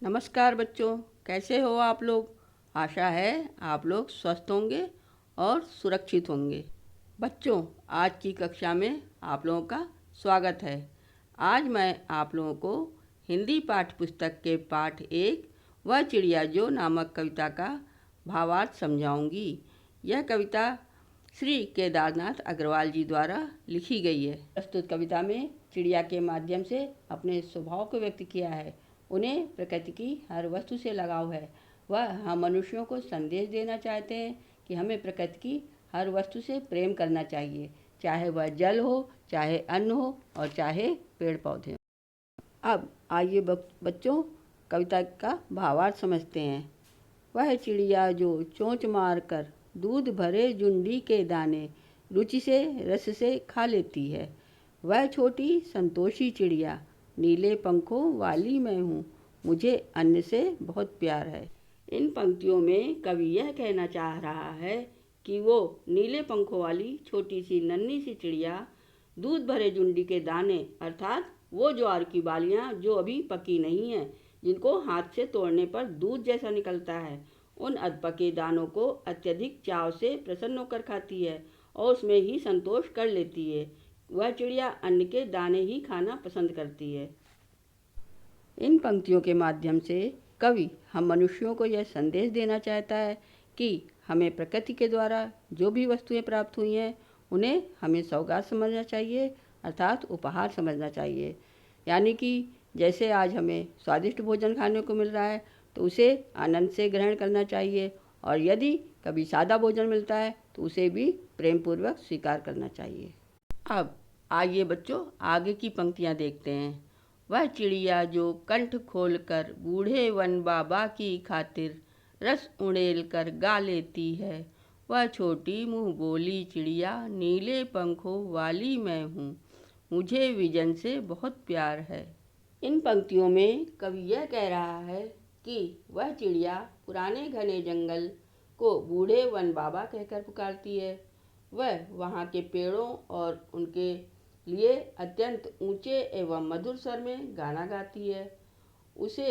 नमस्कार बच्चों, कैसे हो आप लोग। आशा है आप लोग स्वस्थ होंगे और सुरक्षित होंगे। बच्चों, आज की कक्षा में आप लोगों का स्वागत है। आज मैं आप लोगों को हिंदी पाठ्य पुस्तक के पाठ 1 वह चिड़िया जो नामक कविता का भावार्थ समझाऊंगी। यह कविता श्री केदारनाथ अग्रवाल जी द्वारा लिखी गई है। प्रस्तुत कविता में चिड़िया के माध्यम से अपने स्वभाव को व्यक्त किया है। उन्हें प्रकृति की हर वस्तु से लगाव है। वह हम मनुष्यों को संदेश देना चाहते हैं कि हमें प्रकृति की हर वस्तु से प्रेम करना चाहिए, चाहे वह जल हो, चाहे अन्न हो और चाहे पेड़ पौधे हो। अब आइए बच्चों कविता का भावार्थ समझते हैं। वह चिड़िया जो चोंच मार कर दूध भरे जुंडी के दाने रुचि से रस से खा लेती है। वह छोटी संतोषी चिड़िया नीले पंखों वाली मैं हूँ, मुझे अन्न से बहुत प्यार है। इन पंक्तियों में कवि यह कहना चाह रहा है कि वो नीले पंखों वाली छोटी सी नन्ही सी चिड़िया दूध भरे जुंडी के दाने अर्थात वो ज्वार की बालियाँ जो अभी पकी नहीं हैं, जिनको हाथ से तोड़ने पर दूध जैसा निकलता है, उन अधपके दानों को अत्यधिक चाव से प्रसन्न होकर खाती है और उसमें ही संतोष कर लेती है। वह चिड़िया अन्न के दाने ही खाना पसंद करती है। इन पंक्तियों के माध्यम से कवि हम मनुष्यों को यह संदेश देना चाहता है कि हमें प्रकृति के द्वारा जो भी वस्तुएं प्राप्त हुई हैं उन्हें हमें सौगात समझना चाहिए, अर्थात उपहार समझना चाहिए। यानी कि जैसे आज हमें स्वादिष्ट भोजन खाने को मिल रहा है तो उसे आनंद से ग्रहण करना चाहिए, और यदि कभी सादा भोजन मिलता है तो उसे भी प्रेम पूर्वक स्वीकार करना चाहिए। अब आइए बच्चों आगे की पंक्तियाँ देखते हैं। वह चिड़िया जो कंठ खोल कर बूढ़े वन बाबा की खातिर रस उड़ेल कर गा लेती है। वह छोटी मुँह बोली चिड़िया नीले पंखों वाली मैं हूँ, मुझे विजन से बहुत प्यार है। इन पंक्तियों में कवि यह कह रहा है कि वह चिड़िया पुराने घने जंगल को बूढ़े वन बाबा कहकर पुकारती है। वह वहाँ के पेड़ों और उनके लिए अत्यंत ऊंचे एवं मधुर स्वर में गाना गाती है। उसे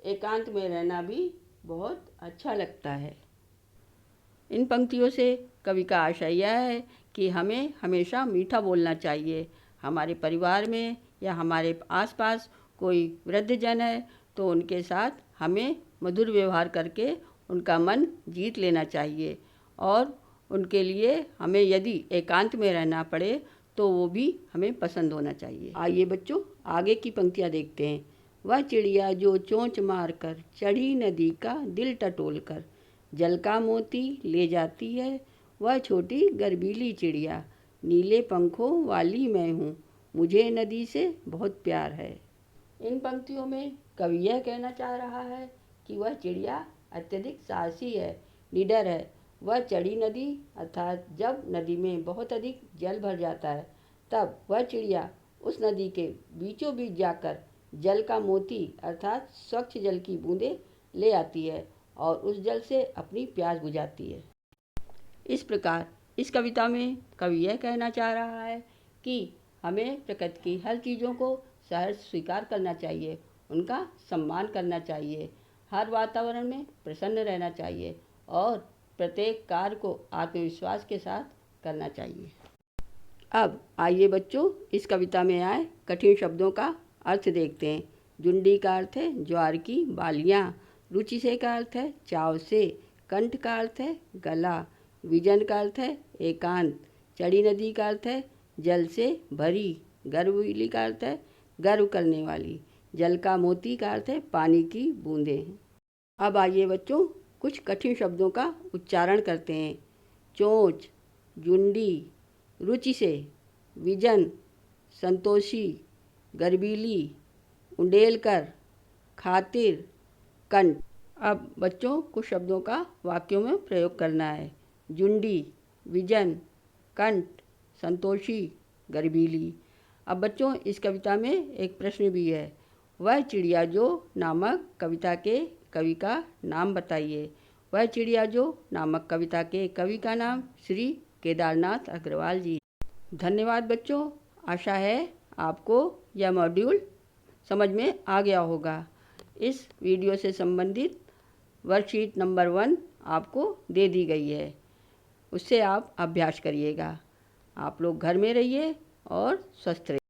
एकांत में रहना भी बहुत अच्छा लगता है। इन पंक्तियों से कवि का आशय यह है कि हमें हमेशा मीठा बोलना चाहिए। हमारे परिवार में या हमारे आसपास कोई वृद्धजन है तो उनके साथ हमें मधुर व्यवहार करके उनका मन जीत लेना चाहिए, और उनके लिए हमें यदि एकांत में रहना पड़े तो वो भी हमें पसंद होना चाहिए। आइए बच्चों आगे की पंक्तियाँ देखते हैं। वह चिड़िया जो चोंच मार कर चढ़ी नदी का दिल टटोल कर जल का मोती ले जाती है। वह छोटी गर्बीली चिड़िया नीले पंखों वाली मैं हूँ, मुझे नदी से बहुत प्यार है। इन पंक्तियों में कवि यह कहना चाह रहा है कि वह चिड़िया अत्यधिक साहसी है, निडर है। वह चढ़ी नदी अर्थात जब नदी में बहुत अधिक जल भर जाता है तब वह चिड़िया उस नदी के बीचों बीच जाकर जल का मोती अर्थात स्वच्छ जल की बूंदें ले आती है और उस जल से अपनी प्यास बुझाती है। इस प्रकार इस कविता में कवि यह कहना चाह रहा है कि हमें प्रकृति की हर चीज़ों को सहर्ष स्वीकार करना चाहिए, उनका सम्मान करना चाहिए, हर वातावरण में प्रसन्न रहना चाहिए और प्रत्येक कार्य को आत्मविश्वास के साथ करना चाहिए। अब आइए बच्चों इस कविता में आए कठिन शब्दों का अर्थ देखते हैं। जुंडी का अर्थ है ज्वार की बालियाँ, रुचि से का अर्थ है चाव से, कंठ का अर्थ है गला, विजन का अर्थ है एकांत, चढ़ी नदी का अर्थ है जल से भरी, गर्वलीली का अर्थ है गर्व करने वाली, जल का मोती का अर्थ है पानी की बूंदें। अब आइए बच्चों कुछ कठिन शब्दों का उच्चारण करते हैं। चोंच, जुंडी, रुचि से, विजन, संतोषी, गर्बीली, उंडेल कर, खातिर, कंठ। अब बच्चों कुछ शब्दों का वाक्यों में प्रयोग करना है। जुंडी, विजन, कंठ, संतोषी, गर्बीली। अब बच्चों इस कविता में एक प्रश्न भी है। वह चिड़िया जो नामक कविता के कवि का नाम बताइए। वह चिड़िया जो नामक कविता के कवि का नाम श्री केदारनाथ अग्रवाल जी। धन्यवाद बच्चों, आशा है आपको यह मॉड्यूल समझ में आ गया होगा। इस वीडियो से संबंधित वर्कशीट नंबर 1 आपको दे दी गई है। उससे आप अभ्यास करिएगा। आप लोग घर में रहिए और स्वस्थ रहिए।